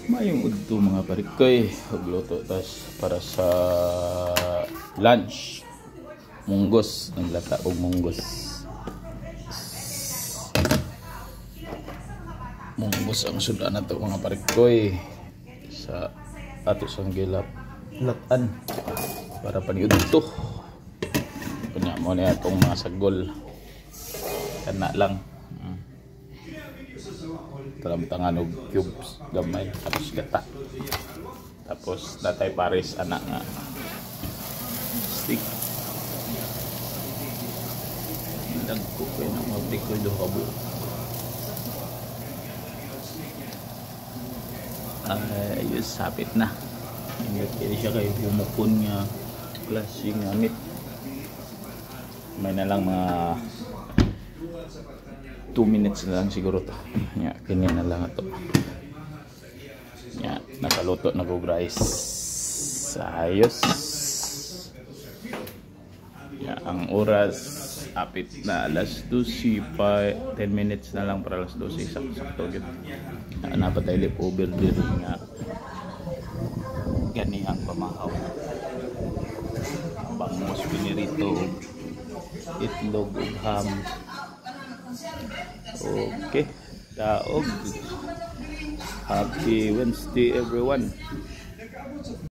Mayong udto mga parikoy, magluto tas para sa lunch. Munggos, naglata og munggos. Munggos ang suda na to mga parikoy sa ato sang gilap latan para paniudto. Kunya mo ni atong mga sagol. Kana lang. Talamtangan og cubes gamay tapos gata. Tapos natay pares anak nga stick. Dagko ko na magtikoy do kabo. Ayos sapit na. Hindi kaya siya kay humukon nga klase nga meat. May na lang mga 2 minutes na lang siguro to. Ya, kanya na lang ito. Ya, nakaluto na po rice. Ayos. Ya, ang oras apit na alas 12 pa 10 minutes na lang para alas 12 sakto gid. Napatay lip over dito nga gani ang pamahaw. Bangus pinirito, itlog ug ham. Okay, daog. Happy Wednesday everyone.